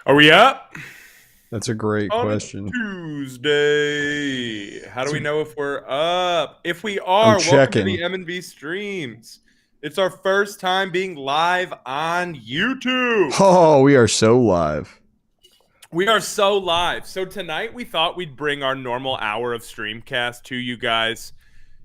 Are we up That's a great on a question. Tuesday? How do It's we a- know if we're up? If we I'm are, welcome to the checking. M&B streams. It's our first time being live on YouTube. Oh, we are so live. We are so live. So tonight we thought we'd bring our normal hour of streamcast to you guys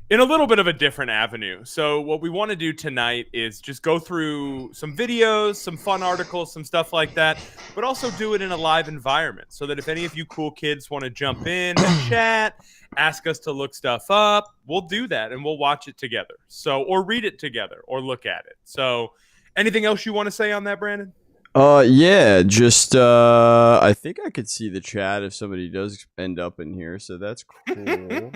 in a little bit of a different avenue. So what we want to do tonight is just go through some videos, some fun articles, some stuff like that, but also do it in a live environment so that if any of you cool kids want to jump in and chat, ask us to look stuff up, we'll do that and we'll watch it together. So or read it together or look at it. So anything else you want to say on that, Brandon? Yeah, just I think I could see the chat if somebody does end up in here, so that's cool.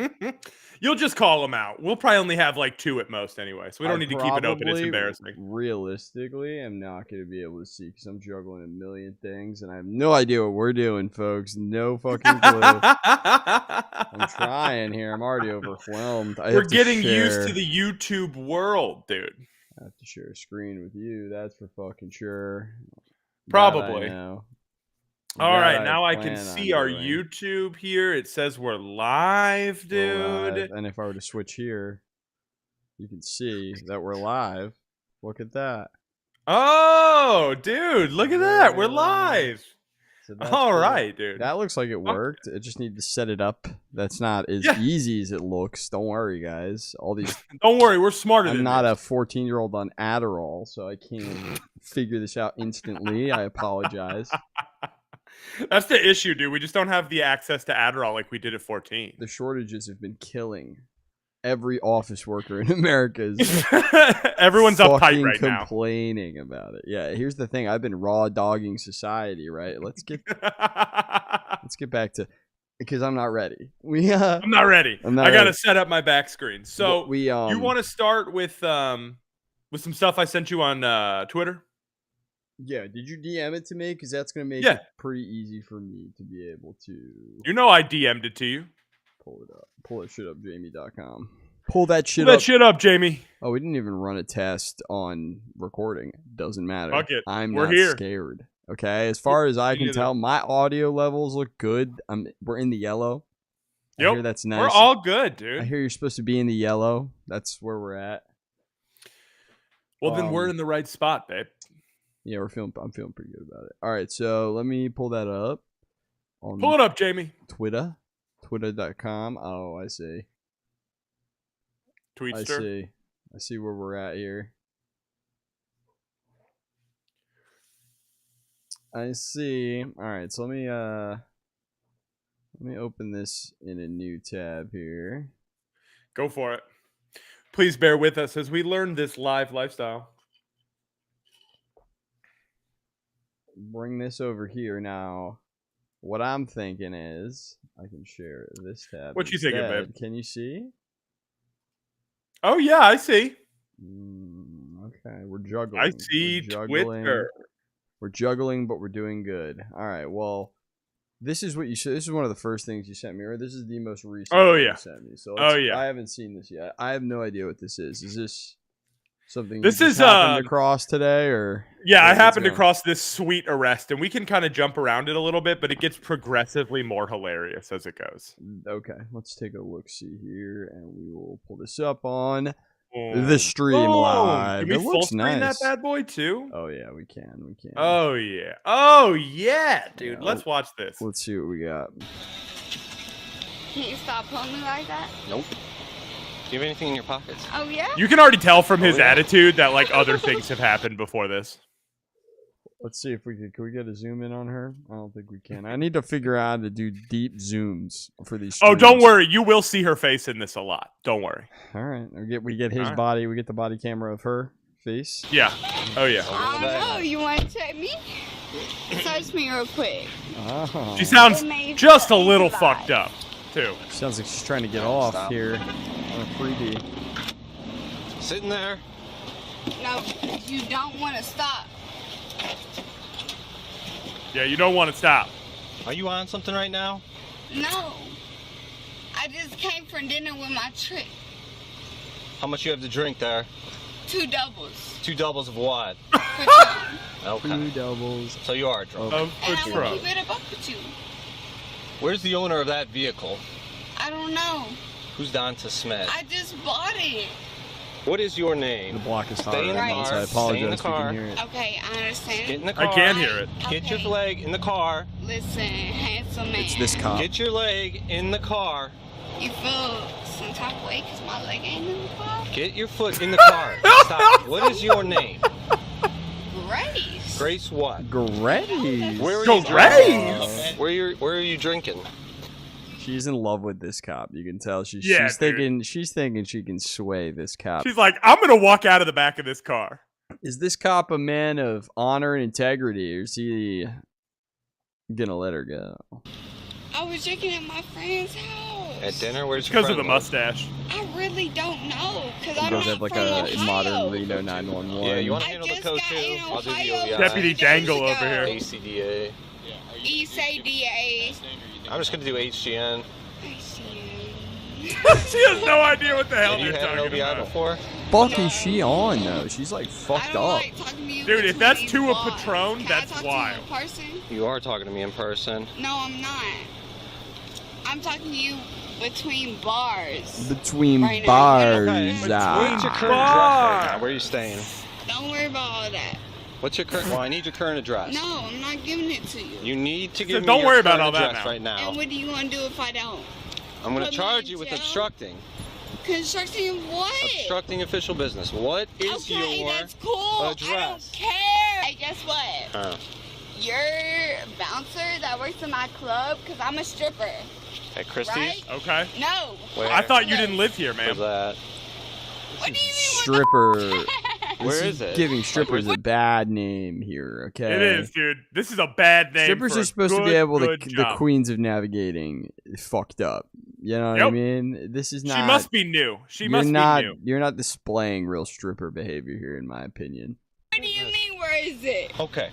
You'll just call them out. We'll probably only have like two at most anyway, so we don't need to keep it open. It's embarrassing. Realistically, I'm not going to be able to see because I'm juggling a million things and I have no idea what we're doing, folks. No fucking clue. I'm trying here. I'm already overwhelmed. We're getting used to the YouTube world, dude. I have to share a screen with you. That's for fucking sure. Probably. All right, now I can see our YouTube here. It says we're live, dude. We're live. And if I were to switch here, you can see that we're live. Look at that. Oh, dude, look at that. We're live. So all right, dude. That looks like it worked. I just need to set it up. That's not as easy as it looks. Don't worry, guys. All these. Don't worry, we're smarter. I'm not a 14-year-old on Adderall, so I can't figure this out instantly. I apologize. That's the issue, dude. We just don't have the access to Adderall like we did at 14. The shortages have been killing every office worker in America. Everyone's uptight right now, complaining about it. Yeah, here's the thing. I've been raw dogging society, right? Let's get back to because I'm not ready. I'm not ready. I gotta set up my back screen. So you want to start with some stuff I sent you on Twitter? Yeah, did you DM it to me? Because that's gonna make it pretty easy for me to be able to. You know, I DM'd it to you. Pull it up. Pull that shit up, Jamie.com. Pull that shit up, Jamie. Oh, we didn't even run a test on recording. Doesn't matter. Fuck it. We're not here. Scared. Okay, as far as I can tell, my audio levels look good. We're in the yellow. Yep. I hear that's nice. We're all good, dude. I hear you're supposed to be in the yellow. That's where we're at. Well, then we're in the right spot, babe. Yeah, I'm feeling pretty good about it. All right, so let me pull that up. Pull it up, Jamie. Twitter.com. Oh, I see. Tweetster. I see where we're at here. I see. All right, so let me open this in a new tab here. Go for it. Please bear with us as we learn this live lifestyle. Bring this over here now. What I'm thinking is I can share this tab. What you thinking, babe? Can you see? Oh yeah, I see. Okay, we're juggling. I see Twitter. We're juggling, but we're doing good. All right. Well, this is what you said. This is one of the first things you sent me, or this is the most recent. You sent me. So I haven't seen this yet. I have no idea what this is. Is this something this is happened across today, or I happened across this sweet arrest, and we can kind of jump around it a little bit, but it gets progressively more hilarious as it goes. Okay, let's take a look see here, and we will pull this up on the stream live. Can we full screen that bad boy too? Oh yeah, we can. Oh yeah, dude. Yeah, let's watch this. Let's see what we got. Can you stop pulling me like that? Nope. Do you have anything in your pockets? Oh, yeah? You can already tell from his attitude that, like, other things have happened before this. Let's see if we can we get a zoom in on her? I don't think we can. I need to figure out how to do deep zooms for these streams. Oh, don't worry. You will see her face in this a lot. Don't worry. All right. We get his body. We get the body camera of her face. Yeah. Oh, yeah. I don't know. You want to check me? Search me real quick. Oh. She sounds just a little fucked up, too. Sounds like she's trying to get off here on a freebie. Sitting there. No, you don't want to stop. Yeah, you don't want to stop. Are you on something right now? No. I just came from dinner with my trick. How much you have to drink there? 2 doubles. 2 doubles of what? Patron. Okay. 2 doubles. So you are drunk. Of And I will Patron. keep it a buck with you. Where's the owner of that vehicle? I don't know. Who's Donta Smith? I just bought it. What is your name? The block is hot. Stay in the right car. now, so I Stay apologize in the if you car. can hear it. Okay, I understand. Get in the I car. can hear it. Get your Okay. leg in the car. Listen, handsome man. It's this cop. Get your leg in the car. You feel some type of way because my leg ain't in the car? Get your foot in the car. Stop. What is your name? Grace. Grace what? Grace. Where are Go you Grace! drinking? Where are you drinking? She's in love with this cop. You can tell she's Yeah, she's thinking she can sway this cop. She's like, I'm gonna walk out of the back of this car. Is this cop a man of honor and integrity, or is he gonna let her go? I was drinking at my friend's house. At dinner? Where's your Because of friend the live? mustache. I really don't know because He I'm does not have like from a Ohio. modern Reno 911. Yeah, you want to I handle the just code got too? in I'll do the Ohio OEI. Deputy 2 days Dangle over ago. here. ACDA. ECDA. I'm just gonna do HGN. She has no idea what the hell Have you they're had an talking OBI about. before? Fuck is she on though? She's like I fucked don't up. like talking to you Dude, if that's between 2 a bars. Patron, Can that's I talk wild. To you in person? You are talking to me in person. No, I'm not. I'm talking to you between bars. Between Right now. bars. Okay. What's your ah. current address right now? Where are you staying? Don't worry about all that. What's your current? Well, I need your current address. No, I'm not giving it to you. You need to So give me don't your worry about current all that address now. right now. And what do you want to do if I don't? I'm going put to me charge in you with jail? obstructing. Constructing what? Obstructing official business. What is Okay, your that's cool. I don't address? care. Hey, guess what? Uh, You're a bouncer that works in my club because I'm a stripper, at Christie's? right? Okay. No. Where? I thought you didn't live here, Where's man. that? What do you mean? Stripper. Where This is it? Giving strippers where's a bad name here, okay? It is, dude. This is a bad name. Strippers for are a supposed to be good, able to good the job. queens of navigating fucked up. You know what Yep. I mean? This is not. She must be new. She you're must not, be new. You're not displaying real stripper behavior here, in my opinion. What do you mean? Where is it? Okay.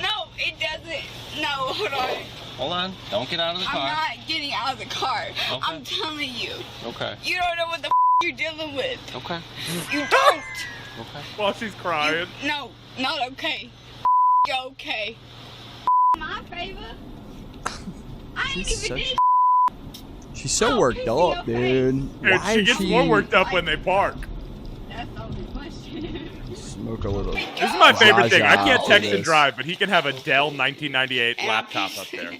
No, it doesn't. No, hold on. Hold on. Don't get out of the I'm car. not getting out of the car. Okay. I'm telling you. Okay. You don't know what the you're dealing with. Okay. You don't. Okay. While she's crying. No, not okay. You're okay. My favor. I ain't She's even such- did. She's so Oh, worked piss up, in your dude. Dude, Why she is gets she more worked up when they park. That's the only question. smoke a little? This is my favorite thing. I can't Wow. text and This. drive, but he can have a Dell 1998 And laptop I'm up there.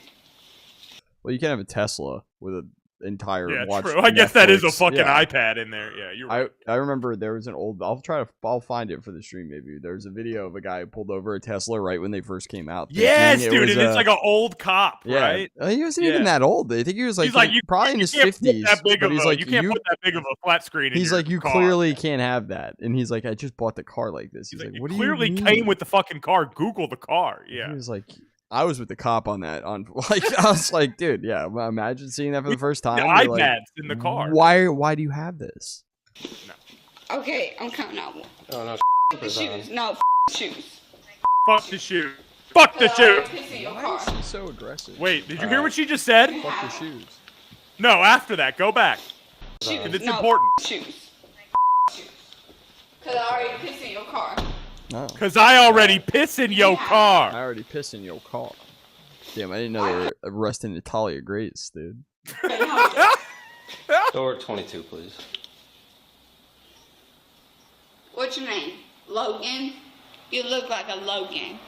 Well, you can have a Tesla with an entire Yeah, watch. true. I guess that is a Netflix. fucking Yeah. iPad in there. Yeah, you're right. I remember there was an old. I'll find it for the stream. Maybe there's a video of a guy who pulled over a Tesla right when they first came out. Yes, thinking it dude, was and it's like an old cop, yeah. right? He wasn't even Yeah. that old. I think he was like, He's like, you probably in his can't put 50s. that big But of he's a, like, you can't put that big of a flat screen in He's your like, you car. clearly can't have that. And he's like, I just bought the car like this. He's like, It what do clearly you mean? came with the fucking car. Google the car. He Yeah. was like, I was with the cop on that. On like, I was like, dude, yeah. Imagine seeing that for the first time. The You're iPads like, in the car. Why do you have this? Okay, I'm counting out. Oh no. The shoes. No, shoes. Fuck the shoe. Fuck the shoe. Piss in your Why car. is she so aggressive? Wait, did you hear what she just said? Fuck the shoes. No, after that, go back. Shoes. Because it's No, important. Shoes. Shoes. Cause I already pissed in your car. No. Because I already piss in your I car. already pissed in your car. Damn, I didn't know they were arresting Natalia Grace, dude. Door 22, please. What's your name? Logan? You look like a Logan.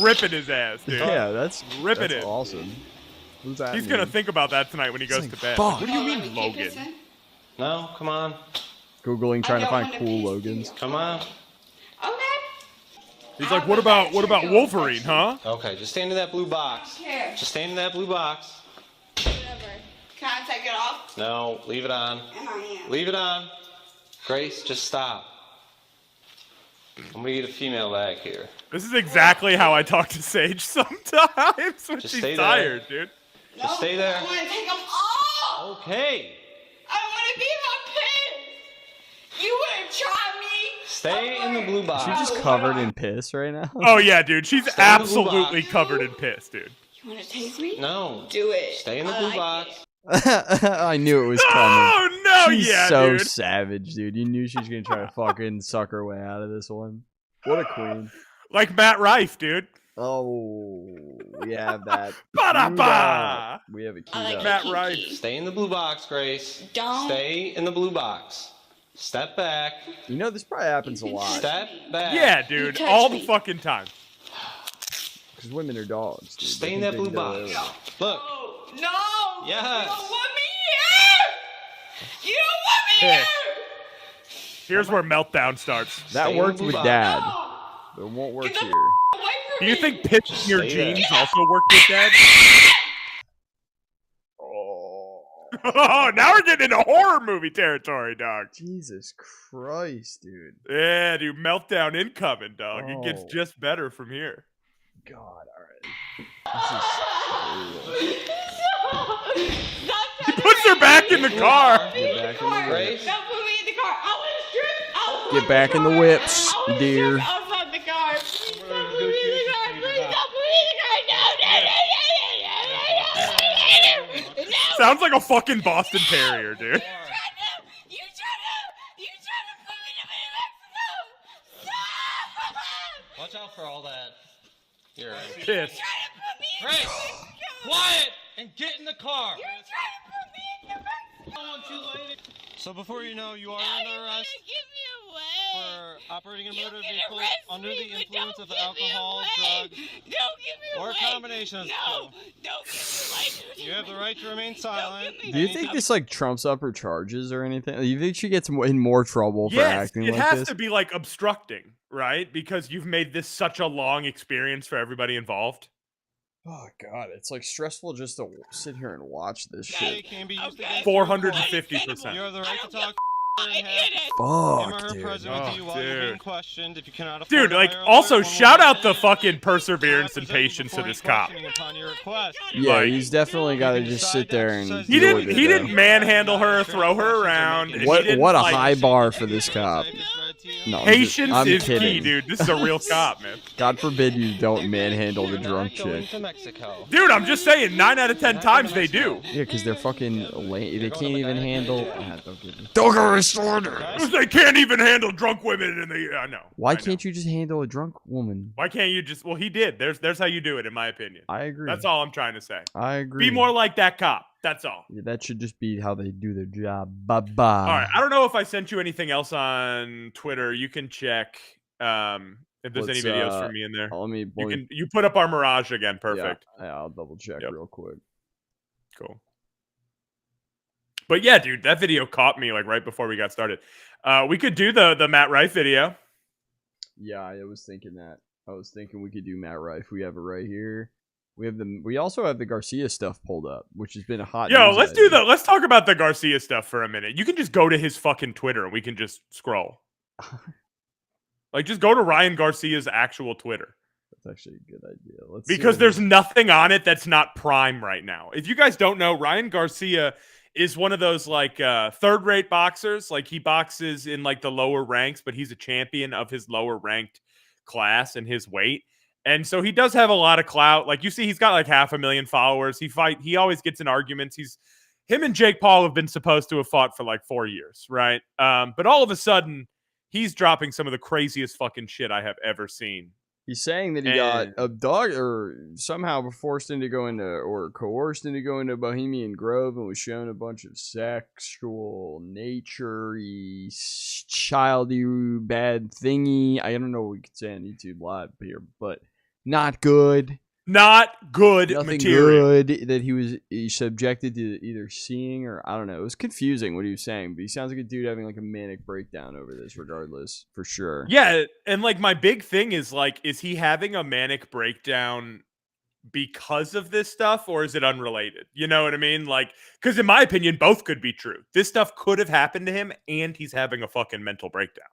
Ripping his ass, dude. Yeah, that's Ripping that's it. awesome. Who's that? He's going to think about that tonight when he goes like, to bed. fuck. What do you Let me mean, keep Logan? pissing. No, come on. Googling, trying to don't find wanna cool piss Logans. you. Come on. Okay. He's like, what about Wolverine, huh? Okay, just stand in that blue box. Here. Just stand in that blue box. Whatever. Can I take it off? No, leave it on. And I am. Leave it on. Grace, just stop. I'm gonna get a female back here. This is exactly how I talk to Sage sometimes when Just she's stay there. tired, dude. No, Just stay there. I want to take them off. Okay. I want to be my piss. You want to try me? Stay in the blue Is box. she just covered in piss right now? Oh, yeah, dude. She's Stay in the blue absolutely box. covered in piss, dude. You want to taste me? No. Do it. Stay in the I blue like box. it. I knew it was coming. Oh no! She's yeah, so dude. savage, dude. You knew she was gonna try to fucking suck her way out of this one. What a queen! Like Matt Rife, dude. Oh, we have that. Ba-da-ba! We have a key. like Matt Rife. Stay in the blue box, Grace. Don't. Stay in the blue box. Step back. You know, this probably happens a lot. Step back. Yeah, dude. touched All the me. fucking time. Because women are dogs. Dude. Stay They in think that they blue can go box. everywhere. Look. No! Yes. You don't want me here! You don't want me Hey. here! Here's where meltdown starts. That Stay in worked the with blue box. Dad. No! But it won't work Get the here. Away from Do you me! think pitching your Stay there. jeans also worked with Dad? Oh, now we're getting into horror movie territory, dog. Jesus Christ, dude. Yeah, dude, meltdown incoming, dog. It gets Oh. just better from here. God, alright. He puts her back in the car. Get back in the Grace. Don't put me in the car. I want to strip. Get back in the whips, dear. Outside the car. Please don't put me in the car. Please don't put me in the car. No, no, no, no, no, no, no, no, no. Sounds like a fucking Boston Terrier, dude. You trying to put me in the Stop! Watch out for all that. You're right. Pissed. Trying to put me in Grace, Mexico. quiet and get in the car. You're trying to put me in Mexico. So before you know, you are Now under you're gonna arrest give me away. for operating a You motor can vehicle arrest under me, the but influence don't of give me alcohol, away. drugs, Don't give me or a away. combination of No, two. don't give me away. You have the right to remain silent. give me Do you think this like trumps up her charges or anything? Do you think she gets in more trouble for Yes, acting it like has this? to be like obstructing, right? Because you've made this such a long experience for everybody involved. Oh god, it's like stressful just to sit here and watch this They shit. can be used Okay. against you in court. 450%. You have the right to talk I and did have it. him or Fuck, her dude. present Oh, with you while you're being dude. questioned. If you cannot afford Dude, to like, hire a also lawyer, one shout will out the pay. fucking perseverance and Represent you patience of before this any cop. questioning upon your request. Yeah, Like- he's definitely got to just sit there and. He deal didn't. with He it, didn't though. manhandle her, throw her around. and he What? didn't, What a like, high bar for this cop. No, Patience I'm is kidding. key, dude. This is a real cop, man. God forbid you don't manhandle the You're not drunk going chick. to Mexico. Dude, I'm just saying, 9 out of 10 times they do. Yeah, because they're fucking lame. They can't even handle. Ah, don't get me. Don't get me started. They can't even handle drunk women in the. I know. Why I know. can't you just handle a drunk woman? Why can't you just? Well, he did. There's how you do it, in my opinion. I agree. That's all I'm trying to say. I agree. Be more like that cop. That's all. Yeah, that should just be how they do their job. Bye bye. All right. I don't know if I sent you anything else on Twitter. You can check if there's any What's, videos for me in there. Let me. You put up our Mirage again. Perfect. Yeah, I'll double check Yep. real quick. Cool. But yeah, dude, that video caught me like right before we got started. We could do the Matt Rife video. Yeah, I was thinking that. I was thinking we could do Matt Rife. We have it right here. We also have the Garcia stuff pulled up, which has been a hot. Yo, news let's item. do Let's talk about the Garcia stuff for a minute. You can just go to his fucking Twitter and we can just scroll. Like, just go to Ryan Garcia's actual Twitter. That's actually a good idea. Let's see Because what there's he- nothing on it that's not prime right now. If you guys don't know, Ryan Garcia is one of those like third-rate boxers. Like, he boxes in like the lower ranks, but he's a champion of his lower ranked class and his weight. And so he does have a lot of clout. Like, you see, he's got like 500,000 followers. He always gets in arguments. Him and Jake Paul have been supposed to have fought for like 4 years, right? But all of a sudden, he's dropping some of the craziest fucking shit I have ever seen. He's saying that he got abducted or somehow forced into going to or coerced into going to Bohemian Grove and was shown a bunch of sexual, nature-y, childy, bad thingy. I don't know what we could say on YouTube Live here, but not good. Not good Nothing material. good that he subjected to either seeing or I don't know. It was confusing what he was saying, but he sounds like a dude having like a manic breakdown over this regardless, for sure. Yeah, and like my big thing is like, is he having a manic breakdown because of this stuff or is it unrelated? You know what I mean? Like, because in my opinion, both could be true. This stuff could have happened to him and he's having a fucking mental breakdown.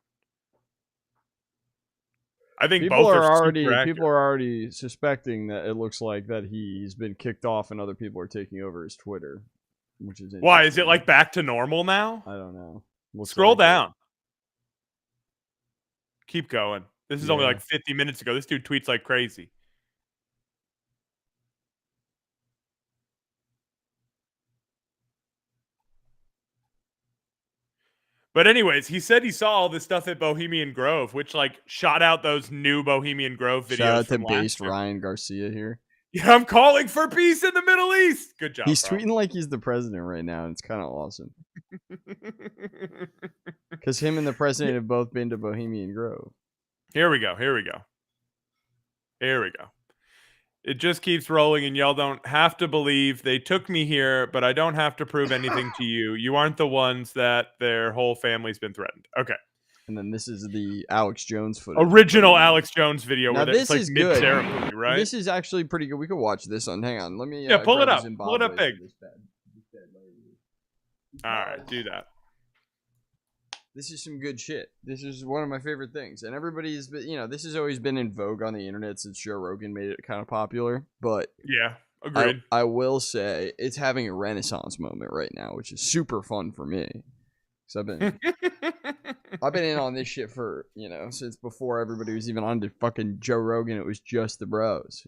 I think People both are super already accurate. suspecting that it looks like that he's been kicked off and other people are taking over his Twitter, which is Why is it interesting. like back to normal now? I don't know. Looks Scroll like it. down. Keep going. This is only Yeah. like 50 minutes ago. This dude tweets like crazy. But anyways, he said he saw all this stuff at Bohemian Grove, which like shot out those new Bohemian Grove videos. Shout out to from based Ryan Garcia here. Yeah, I'm calling for peace in the Middle East. Good job. He's bro. tweeting like he's the president right now, and it's kind of awesome. Because him and the president have both been to Bohemian Grove. Here we go. Here we go. Here we go. It just keeps rolling, and y'all don't have to believe they took me here, but I don't have to prove anything to you. You aren't the ones that their whole family's been threatened. Okay. And then this is the Alex Jones footage. Original Alex Jones video. Now where this it's like is good. mid-ceremony, right? This is actually pretty good. We could watch this on. Hang on. Let me. Yeah, pull it grab up. the Pull it up Zimbabwe big. for this bad lady. All right, do that. This is some good shit. This is one of my favorite things. And everybody's been, this has always been in vogue on the internet since Joe Rogan made it kind of popular. But Yeah, agreed. I will say it's having a renaissance moment right now, which is super fun for me. Because I've been in on this shit for, since before everybody was even on to fucking Joe Rogan. It was just the bros,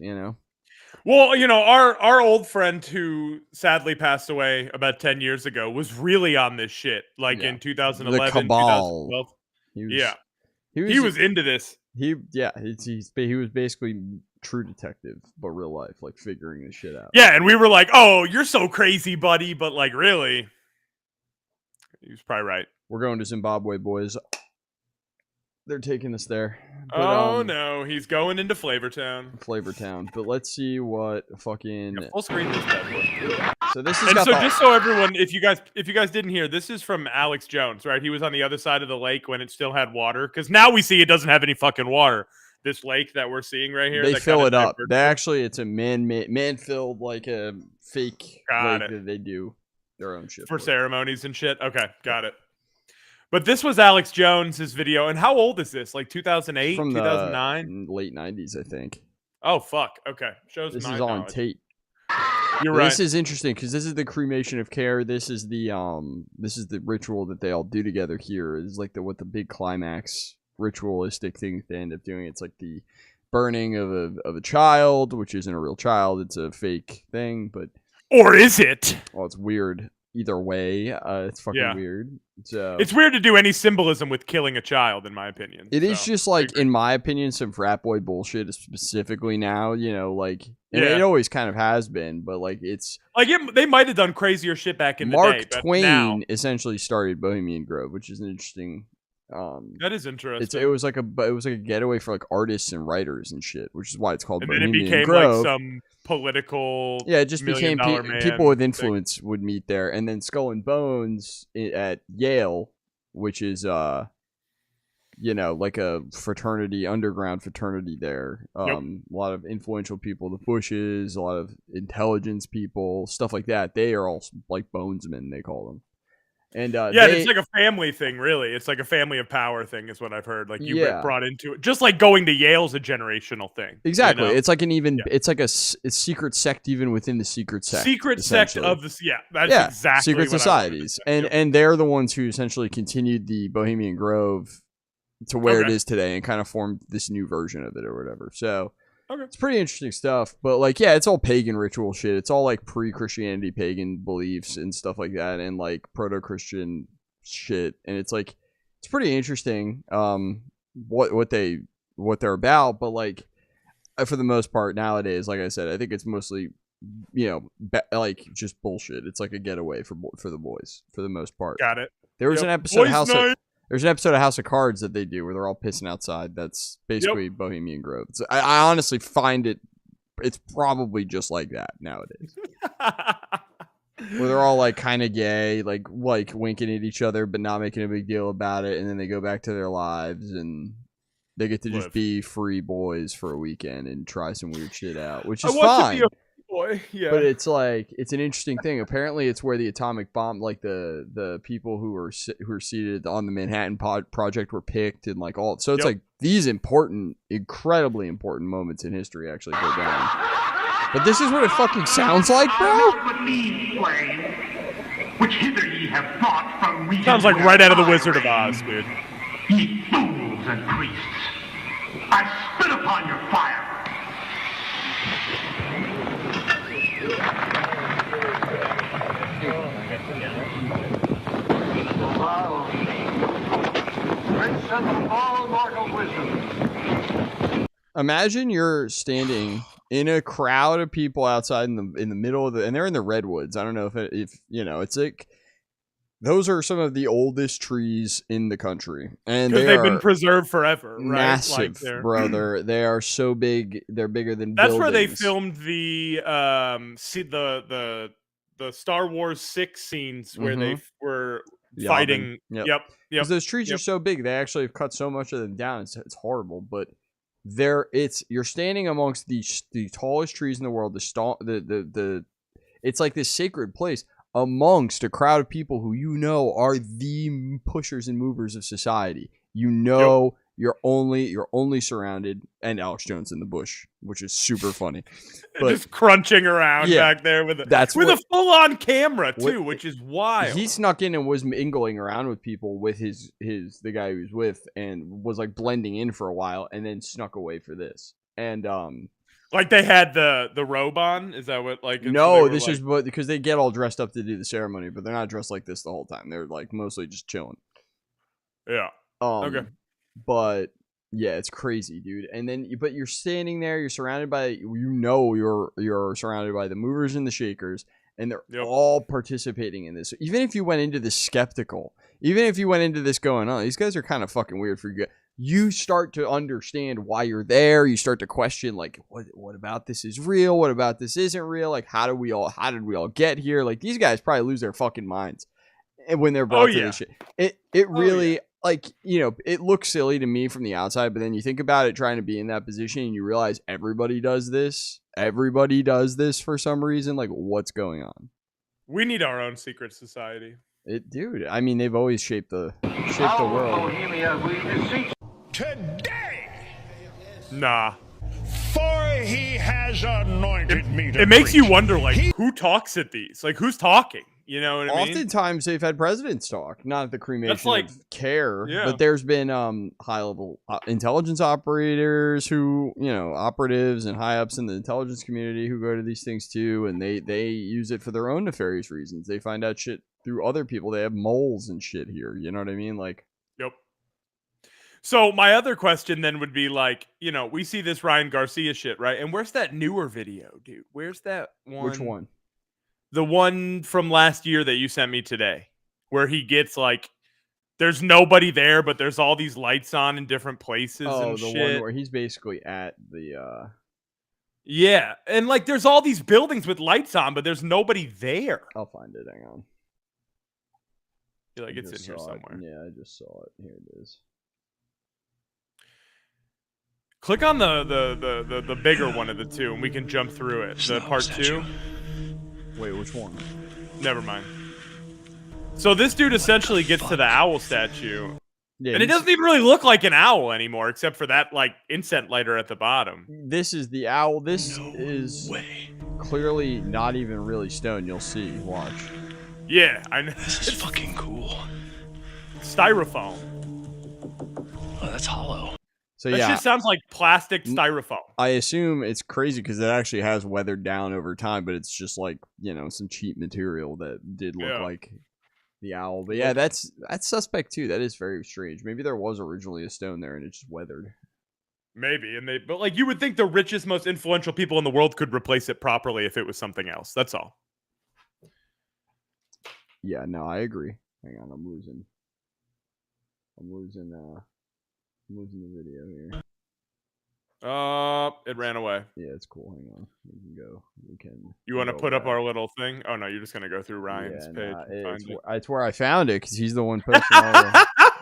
Well, our old friend who sadly passed away about 10 years ago was really on this shit, like in 2011, the cabal. 2012. He He was into this. He was basically True Detective, but real life, like figuring this shit out. Yeah, and we were like, "Oh, you're so crazy, buddy," but like, really, he was probably right. We're going to Zimbabwe, boys. They're taking us there. But, no, he's going into Flavortown. Flavortown. But let's see what fucking Full screen this bad boy. So this is And so just so everyone, if you guys didn't hear, this is from Alex Jones, right? He was on the other side of the lake when it still had water, because now we see it doesn't have any fucking water. This lake that we're seeing right here, they that fill kinda it up. diverts They actually, it's a man-filled like a fake lake that they do their own shit for with. ceremonies and shit. Okay, got it. But this was Alex Jones's video, and how old is this? Like 2008, From 2009, late 90s, I think. Oh fuck. Okay, shows This my is on knowledge. tape. You're right. This is interesting because this is the cremation of care. This is the ritual that they all do together here. It's like what the big climax ritualistic thing they end up doing. It's like the burning of a child, which isn't a real child. It's a fake thing, but or is it? Well, it's weird either way. It's fucking weird. So it's weird to do any symbolism with killing a child, in my opinion. It is just like, in my opinion, some frat boy bullshit. Specifically now, like, and it always kind of has been, but like it's like they might have done crazier shit back in the day. Mark But Twain now, essentially started Bohemian Grove, which is an interesting. That is interesting. It was like a getaway for like artists and writers and shit, which is why it's called and Bohemian then it became Grove. like some political. Yeah, it just became people with influence thing. would meet there, and then Skull and Bones at Yale, which is like a fraternity, underground fraternity there. A lot of influential people, the Bushes, a lot of intelligence people, stuff like that. They are all like Bonesmen, they call them. And it's like a family thing, really. It's like a family of power thing, is what I've heard. Like you get brought into it, just like going to Yale's a generational thing. Exactly, it's like it's like a secret sect even within the secret sect. Secret sect of the that's exactly secret what societies, and they're the ones who essentially continued the Bohemian Grove to where it is today, and kind of formed this new version of it or whatever. So. It's pretty interesting stuff, but like, it's all pagan ritual shit. It's all like pre-Christianity pagan beliefs and stuff like that, and like proto-Christian shit. And it's like, it's pretty interesting, what they're about. But like, for the most part nowadays, like I said, I think it's mostly, like just bullshit. It's like a getaway for the boys for the most part. Got it. There was an episode of There's an episode of House of Cards that they do where they're all pissing outside. That's basically Bohemian Grove. So I honestly find it's probably just like that nowadays. Where they're all like kind of gay, like winking at each other, but not making a big deal about it. And then they go back to their lives and they get to just be free boys for a weekend and try some weird shit out, which is fine. Boy. Yeah. But it's like, it's an interesting thing. Apparently it's where the atomic bomb, like the people who were seated on the Manhattan Project were picked, and like all, so it's like these incredibly important moments in history actually go down. But this is what it fucking sounds like, bro. Sounds like right out of the Wizard of Oz, dude. Ye fools and priests, I spit upon your fire. possess of all mortal wisdom. Imagine you're standing in a crowd of people outside in the middle of and they're in the redwoods. I don't know if you know, it's like those are some of the oldest trees in the country, and they've been preserved forever. Right? Massive, like brother. They are so big. They're bigger than. That's buildings. where they filmed the Star Wars 6 scenes where they were fighting. Yep. Because those trees are so big, they actually have cut so much of them down. It's horrible, but you're standing amongst the tallest trees in the world. It's like this sacred place amongst a crowd of people who are the pushers and movers of society. You're only surrounded, and Alex Jones in the bush, which is super funny. But just crunching around back there with a full-on camera too, which is wild. He snuck in and was mingling around with people with the guy he was with, and was like blending in for a while, and then snuck away for this. And like they had the robe on. Is that what like? No, this is because they get all dressed up to do the ceremony, but they're not dressed like this the whole time. They're like mostly just chilling. Yeah. Okay. But yeah, it's crazy, dude. And then, but you're standing there. You're surrounded by you're surrounded by the movers and the shakers, and they're all participating in this. So even if you went into this skeptical, even if you went into this going, "Oh, these guys are kind of fucking weird for you," you start to understand why you're there. You start to question, like, what about this is real? What about this isn't real? Like, how did we all get here? Like, these guys probably lose their fucking minds when they're brought to this shit. It really. Like, you know, it looks silly to me from the outside, but then you think about it trying to be in that position and you realize everybody does this. Everybody does this for some reason. Like, what's going on? We need our own secret society. Dude, I mean, they've always shaped the world. Today! Nah. For he has anointed me to It makes you wonder, like, who talks at these? Like, who's talking? You know what I mean? Oftentimes they've had presidents talk, not at the cremation of care, but there's been high-level intelligence operators who, operatives and high-ups in the intelligence community who go to these things too, and they use it for their own nefarious reasons. They find out shit through other people. They have moles and shit here. You know what I mean? Like, yep. So my other question then would be like, we see this Ryan Garcia shit, right? And where's that newer video, dude? Where's that one? Which one? The one from last year that you sent me today, where he gets like, there's nobody there, but there's all these lights on in different places. Oh, the one where he's basically at the. Yeah, and like there's all these buildings with lights on, but there's nobody there. I'll find it. Hang on. You're like, it's in here somewhere. Yeah, I just saw it. Here it is. Click on the bigger one of the two, and we can jump through it. The part 2. Wait, which one? Never mind. So this dude essentially gets to the owl statue. Yeah, and it doesn't even really look like an owl anymore, except for that, like, incense lighter at the bottom. This is the owl. This is clearly not even really stone. You'll see. Watch. Yeah, I know. This is fucking cool. Styrofoam. Oh, that's hollow. So that shit sounds like plastic styrofoam. I assume it's crazy because it actually has weathered down over time, but it's just like, some cheap material that did look like the owl. But yeah, that's suspect too. That is very strange. Maybe there was originally a stone there and it just weathered. Maybe, but like you would think the richest, most influential people in the world could replace it properly if it was something else. That's all. Yeah, no, I agree. Hang on, I'm losing the video here. It ran away. Yeah, it's cool. Hang on. We can go. You want to put up our little thing? Oh no, you're just gonna go through Ryan's page. It's where I found it because he's the one posting all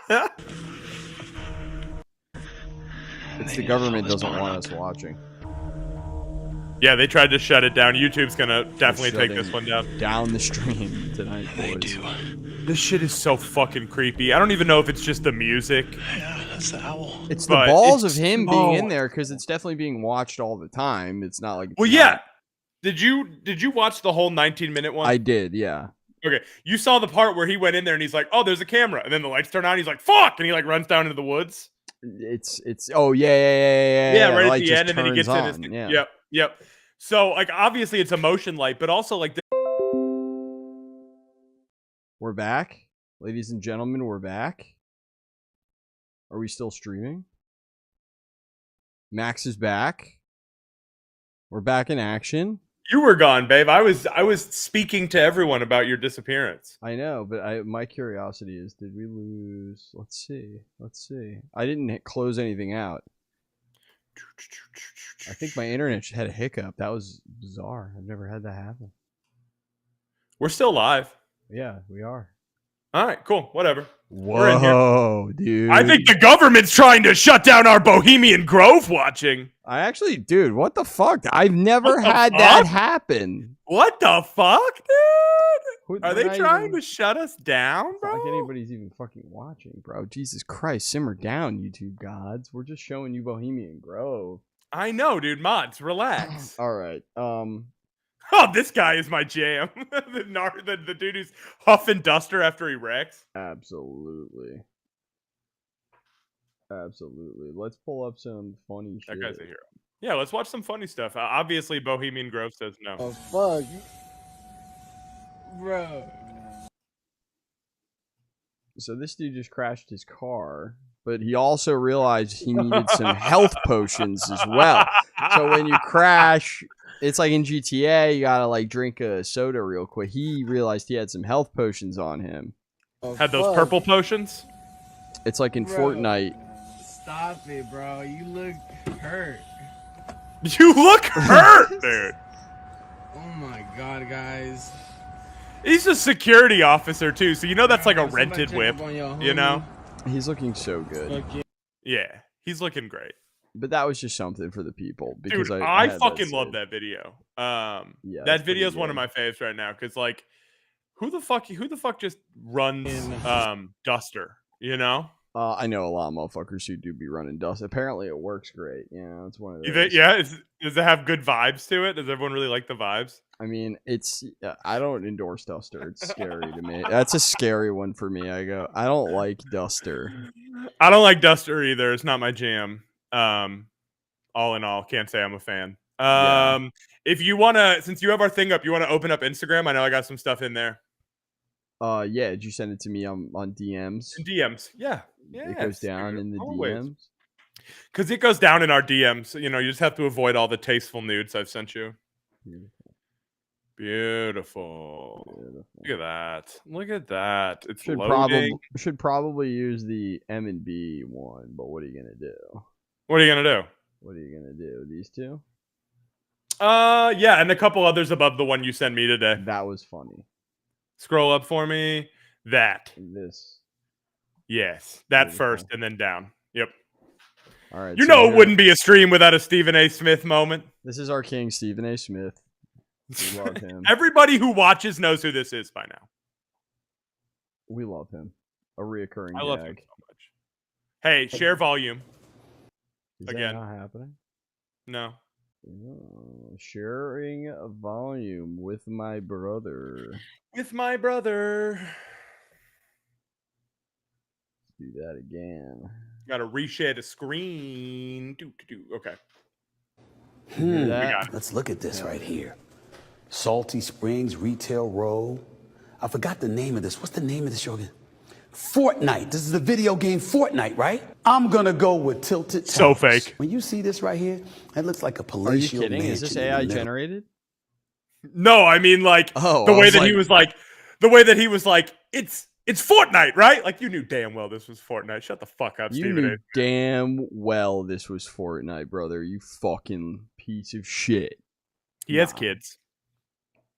the. It's the government doesn't want us watching. Yeah, they tried to shut it down. YouTube's gonna definitely take this one down. Down the stream tonight, boys. They do. This shit is so fucking creepy. I don't even know if it's just the music. Yeah, that's the owl. It's the balls of him being in there because it's definitely being watched all the time. It's not like. Yeah. Did you watch the whole 19-minute one? I did. Yeah. Okay. You saw the part where he went in there and he's like, "Oh, there's a camera," and then the lights turn on. He's like, "Fuck!" and he like runs down into the woods. It's. Oh yeah. Yeah, right at the end, and then he gets in his. Yeah. Yep. So like obviously it's a motion light, but also like. We're back, ladies and gentlemen. We're back. Are we still streaming? Max is back. We're back in action. You were gone, babe. I was speaking to everyone about your disappearance. I know, but my curiosity is, did we lose? Let's see. I didn't close anything out. I think my internet had a hiccup. That was bizarre. I've never had that happen. We're still live. Yeah, we are. All right, cool. Whatever. Whoa, dude. I think the government's trying to shut down our Bohemian Grove watching. Dude, what the fuck? I've never had that happen. What the fuck, dude? Are they trying even to shut us down, bro? Like anybody's even fucking watching, bro. Jesus Christ, simmer down, YouTube gods. We're just showing you Bohemian Grove. I know, dude. Mods, relax. All right. Oh, this guy is my jam. the dude who's huffing duster after he wrecks. Absolutely. Let's pull up some funny shit. That guy's a hero. Yeah, let's watch some funny stuff. Obviously, Bohemian Grove says no. Oh, fuck. Bro. So this dude just crashed his car, but he also realized he needed some health potions as well. So when you crash, it's like in GTA, you gotta like drink a soda real quick. He realized he had some health potions on him. Oh, had those purple potions? It's like in Fortnite. Stop it, bro. You look hurt. You look hurt, dude. Oh my god, guys. He's a security officer too, so you know that's like a rented whip. You know? He's looking so good. Yeah, he's looking great. But that was just something for the people because dude, I fucking love that video. Yeah, that video is one of my faves right now because like, who the fuck just runs Duster? You know? I know a lot of motherfuckers who do be running Duster. Apparently, it works great. Yeah, it's one of those. Does it have good vibes to it? Does everyone really like the vibes? I mean, I don't endorse Duster. It's scary to me. That's a scary one for me. I don't like Duster. I don't like Duster either. It's not my jam. All in all, can't say I'm a fan. If you wanna, since you have our thing up, you wanna open up Instagram? I know I got some stuff in there. Yeah. Did you send it to me on DMs? In DMs, yeah. It goes down in the DMs. Because it goes down in our DMs. You know, you just have to avoid all the tasteful nudes I've sent you. Beautiful. Look at that. It's loading. Should probably use the M&B one, but what are you gonna do? What are you gonna do? These two? Yeah, and a couple others above the one you sent me today. That was funny. Scroll up for me. This. Yes, that beautiful. First, and then down. Yep. All right. You know it wouldn't be a stream without a Stephen A. Smith moment. This is our king, Stephen A. Smith. We love him. Everybody who watches knows who this is by now. We love him. A reoccurring I love him so much. Hey, share volume. Is again. That not happening? No. Sharing a volume with my brother. With my brother. Do that again. Gotta reshare the screen. Okay. Let's look at this right here. Salty Springs Retail Row. I forgot the name of this. What's the name of this show again? Fortnite. This is the video game Fortnite, right? I'm gonna go with Tilted Towers. So fake. When you see this right here, it looks like a palatial. Are you kidding? Mansion. Is this AI generated? No, I mean like the way that he was like, it's Fortnite, right? Like you knew damn well this was Fortnite. Shut the fuck up, Stephen. You knew damn well this was Fortnite, brother. You fucking piece of shit. He has kids.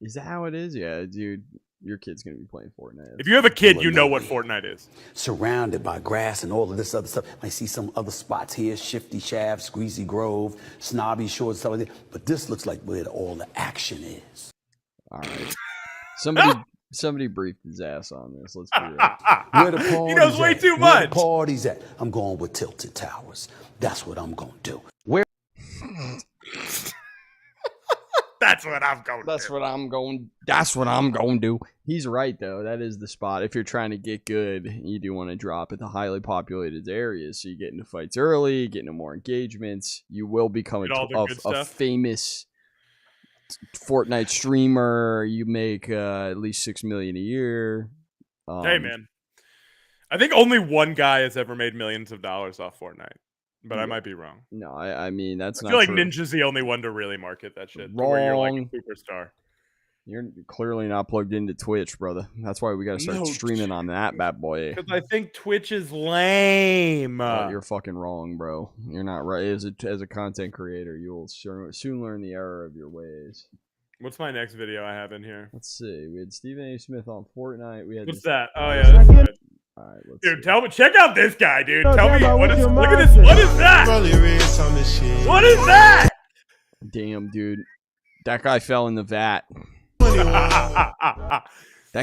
Is that how it is? Yeah, dude. Your kid's going to be playing Fortnite. If you have a kid, you know what Fortnite is. Surrounded by grass and all of this other stuff. I see some other spots here. Shifty Shafts, Greasy Grove, Snobby Shores, stuff like that. But this looks like where all the action is. All right. Somebody briefed his ass on this. Let's be real. Where the party's he knows way at. too Where much. The party's at. I'm going with Tilted Towers. That's what I'm going to do. Where? That's what I'm going to do. That's what I'm going to do. He's right, though. That is the spot. If you're trying to get good, you do want to drop at the highly populated areas. So you get into fights early, get into more engagements. You will become a famous Fortnite streamer. You make at least $6 million a year. Hey, man. I think only one guy has ever made millions of dollars off Fortnite, but I might be wrong. No, I mean that's I not feel like true. Ninja's the only one to really market that shit. Wrong. To where you're like a superstar. You're clearly not plugged into Twitch, brother. That's why we got to start streaming on that bad boy. Because I think Twitch is lame. You're fucking wrong, bro. You're not right. As a content creator, you will soon learn the error of your ways. What's my next video I have in here? Let's see. We had Stephen A. Smith on Fortnite. We had What's that? Oh yeah, that's good. All right, let's dude, see. tell me. Check out this guy, dude. Tell me what is. Look at this. What is that? What is that? Damn, dude. That guy fell in the vat. That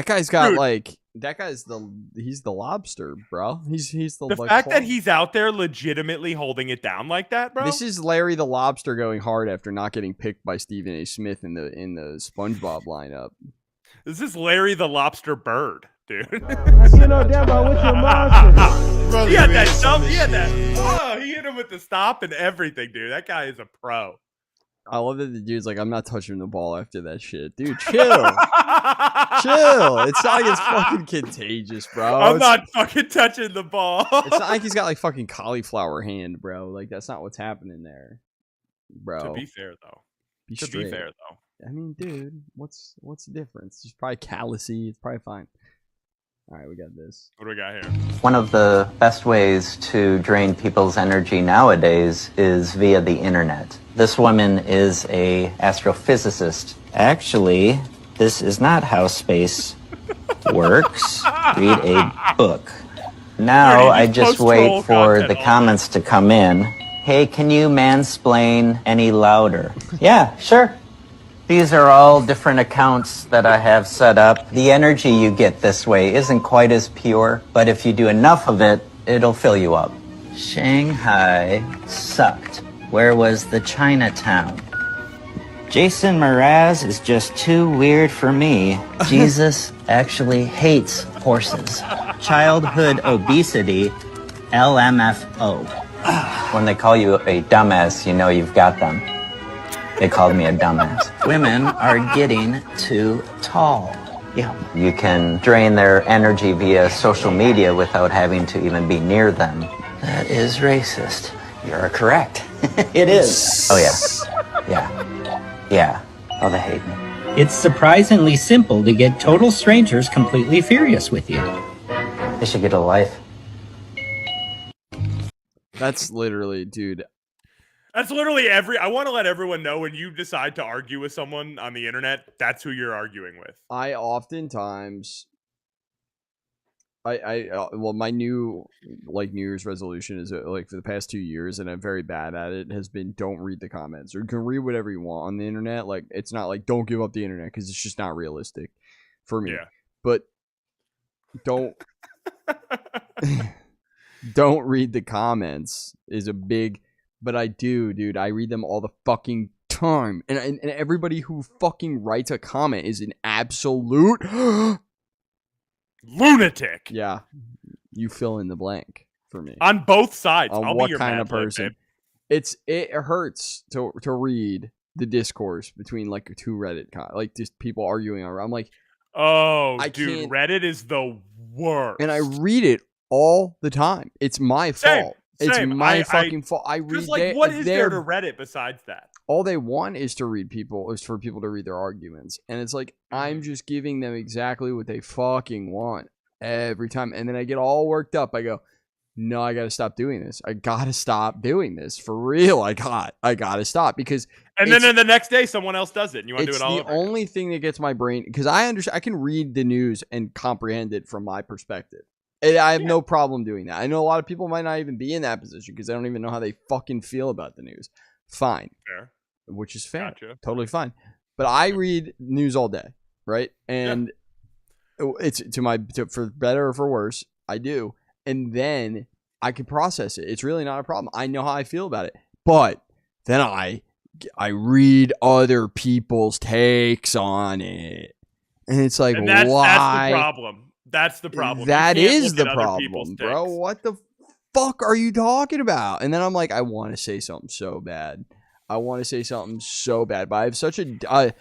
guy's got dude. like. That guy's he's the lobster, bro. He's the The like, fact that he's out there legitimately holding it down like that, bro. This is Larry the Lobster going hard after not getting picked by Stephen A. Smith in the SpongeBob lineup. This is Larry the Lobster Bird, dude. You know damn well what's your monster. He had that jump. He had that. Oh, he hit him with the stop and everything, dude. That guy is a pro. I love that the dude's like, I'm not touching the ball after that shit. Dude, chill. Chill. It's not like it's fucking contagious, bro. I'm not fucking touching the ball. It's not like he's got like fucking cauliflower hand, bro. Like that's not what's happening there, bro. To be fair, though. Be to straight. be fair, though. I mean, dude, what's the difference? It's probably callousy. It's probably fine. All right, we got this. What do we got here? One of the best ways to drain people's energy nowadays is via the internet. This woman is a astrophysicist. Actually, this is not how space works. Read a book. Now I just wait for the comments to come in. Hey, can you mansplain any louder? Yeah, sure. These are all different accounts that I have set up. The energy you get this way isn't quite as pure, but if you do enough of it, it'll fill you up. Shanghai sucked. Where was the Chinatown? Jason Mraz is just too weird for me. Jesus actually hates horses. Childhood obesity, LMFO. When they call you a dumbass, you know you've got them. They called me a dumbass. Women are getting too tall. Yeah. You can drain their energy via social media without having to even be near them. That is racist. You're correct. It is. Oh, yeah. Yeah. Yeah. Oh, they hate me. It's surprisingly simple to get total strangers completely furious with you. They should get a life. That's literally, dude. That's literally I want to let everyone know when you decide to argue with someone on the internet, that's who you're arguing with. I oftentimes, well, my new New Year's resolution is like for the past 2 years, and I'm very bad at it. Has been don't read the comments, or you can read whatever you want on the internet. Like it's not like don't give up the internet because it's just not realistic for me. Yeah. But don't don't read the comments is a big. But I do, dude. I read them all the fucking time. And everybody who fucking writes a comment is an absolute lunatic. Yeah. You fill in the blank for me. On both sides. On I'll what be your kind of Mad Lib, person. babe. It hurts to read the discourse between like two Reddit like just people arguing around. I'm like, oh, dude, Reddit is the worst. And I read it all the time. It's my fault. It's my fucking fault. I read. Like, what is there to Reddit besides that? All they want is for people to read their arguments, and it's like I'm just giving them exactly what they fucking want every time, and then I get all worked up. I go, no, I gotta stop doing this. I gotta stop doing this for real. I gotta stop because. And then the next day, someone else does it, and you want to do it all over. It's the only thing that gets my brain because I can read the news and comprehend it from my perspective. I have no problem doing that. I know a lot of people might not even be in that position because I don't even know how they fucking feel about the news. Fine. Fair. Which is fair. Gotcha. Totally fine. But I read news all day, right? And it's for better or for worse, I do. And then I can process it. It's really not a problem. I know how I feel about it. But then I read other people's takes on it. And it's like, why? That's the problem. That's the problem. That is the problem, bro. What the fuck are you talking about? And then I'm like, I want to say something so bad. But I have such a I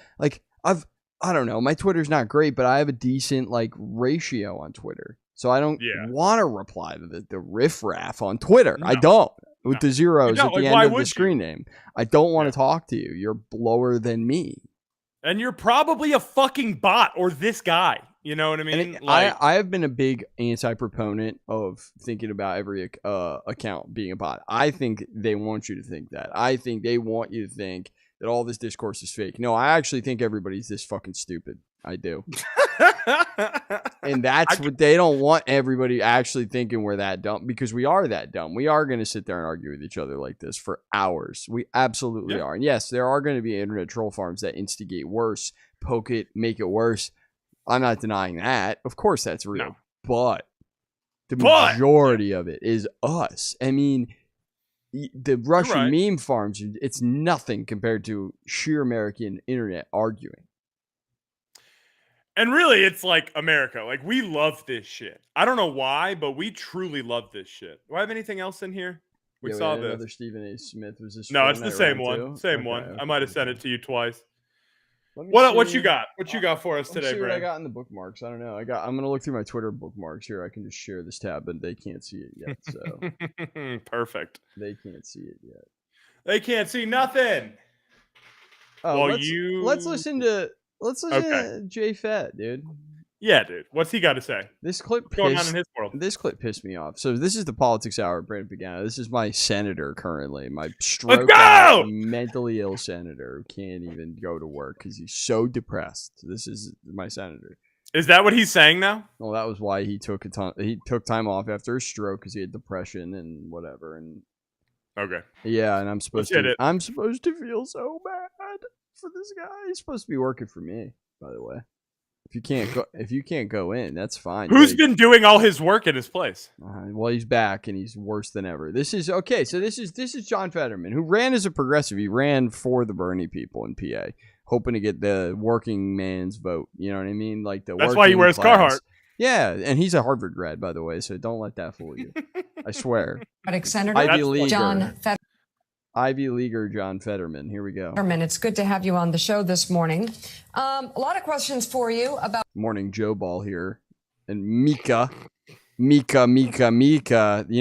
don't know. My Twitter's not great, but I have a decent like ratio on Twitter. So I don't want to reply to the riffraff on Twitter. No. I don't. With the zeros at the end of the screen name. I don't want to talk to you. You're lower than me. And you're probably a fucking bot or this guy. You know what I mean? I have been a big anti-proponent of thinking about every account being a bot. I think they want you to think that. I think they want you to think that all this discourse is fake. No, I actually think everybody's this fucking stupid. I do. And that's what they don't want everybody actually thinking we're that dumb, because we are that dumb. We are going to sit there and argue with each other like this for hours. We absolutely are. And yes, there are going to be internet troll farms that instigate worse, poke it, make it worse. I'm not denying that. Of course that's real. No. But the majority of it is us. I mean, the Russian meme farms, it's nothing compared to sheer American internet arguing. And really, it's like America. Like, we love this shit. I don't know why, but we truly love this shit. Do I have anything else in here? We saw this. Another Stephen A. Smith. Was this? No, it's the same one. Same one. Okay. I might have sent it to you twice. What you got? What you got for us today, Brad? What I got in the bookmarks. I don't know. I'm gonna look through my Twitter bookmarks here. I can just share this tab, but they can't see it yet. So perfect. They can't see it yet. They can't see nothing. Oh, well, let's listen to Jay Fett, dude. Yeah, dude. What's he got to say? This clip going on in his world. This clip pissed me off. So this is the Politics Hour at Brandon Pagano. This is my senator currently, my stroked out, mentally ill senator who can't even go to work because he's so depressed. This is my senator. Is that what he's saying now? Well, that was why he took time off after a stroke because he had depression and whatever. And yeah, and I'm supposed to feel so bad for this guy. He's supposed to be working for me, by the way. If you can't go in, that's fine. Who's been doing all his work in his place? Well, he's back and he's worse than ever. This is okay. So this is John Fetterman, who ran as a progressive. He ran for the Bernie people in PA, hoping to get the working man's vote. You know what I mean? Like that's why he wears Carhartt. Yeah, and he's a Harvard grad, by the way. So don't let that fool you. I swear. Senator Ivy Leaguer John Fetterman. Here we go. It's good to have you on the show this morning. A lot of questions for you about... Morning Joe Ball here. And Mika. You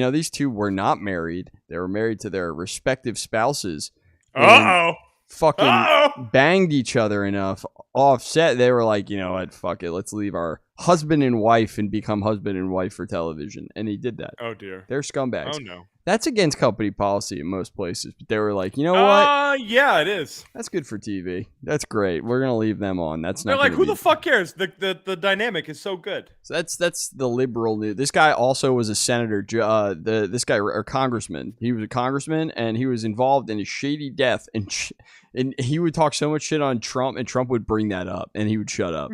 know, these two were not married. They were married to their respective spouses. Fucking banged each other enough. Offset, they were like, you know what, fuck it. Let's leave our husband and wife and become husband and wife for television. And he did that. Oh, dear. They're scumbags. Oh, no. That's against company policy in most places. But they were like, you know what? Yeah, it is. That's good for TV. That's great. We're going to leave them on. That's not. They're like, who the fuck cares? The dynamic is so good. So that's the liberal news. This guy also was a senator. This guy, or congressman. He was a congressman, and he was involved in a shady death. And he would talk so much shit on Trump, and Trump would bring that up, and he would shut up.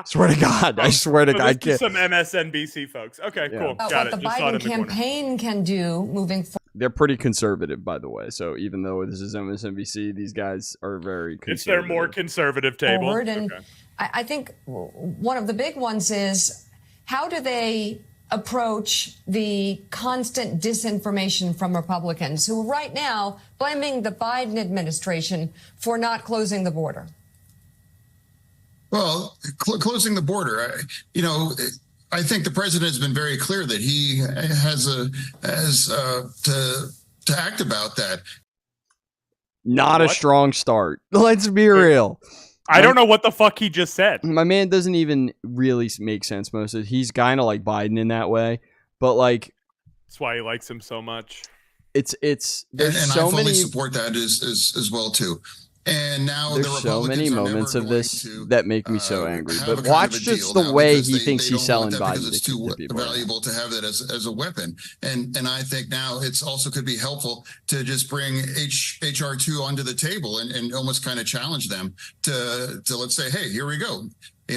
Swear to God. I swear to God. Some MSNBC folks. Okay, cool. Got it. What the Biden campaign can do moving forward. They're pretty conservative, by the way. So even though this is MSNBC, these guys are very conservative. It's their more conservative table. And I think one of the big ones is, how do they approach the constant disinformation from Republicans who are right now blaming the Biden administration for not closing the border? Well, closing the border, I think the president has been very clear that he has to act about that. Not a strong start. Let's be real. I don't know what the fuck he just said. My man doesn't even really make sense most of it. He's kind of like Biden in that way, but like that's why he likes him so much. There's and so I fully many support that as well too. And now there's so many moments of this that make me so angry. But watch just the way he thinks he's selling Biden. Because it's too valuable to have that as a weapon. And I think now it's also could be helpful to just bring HR2 onto the table and almost kind of challenge them to let's say, hey, here we go.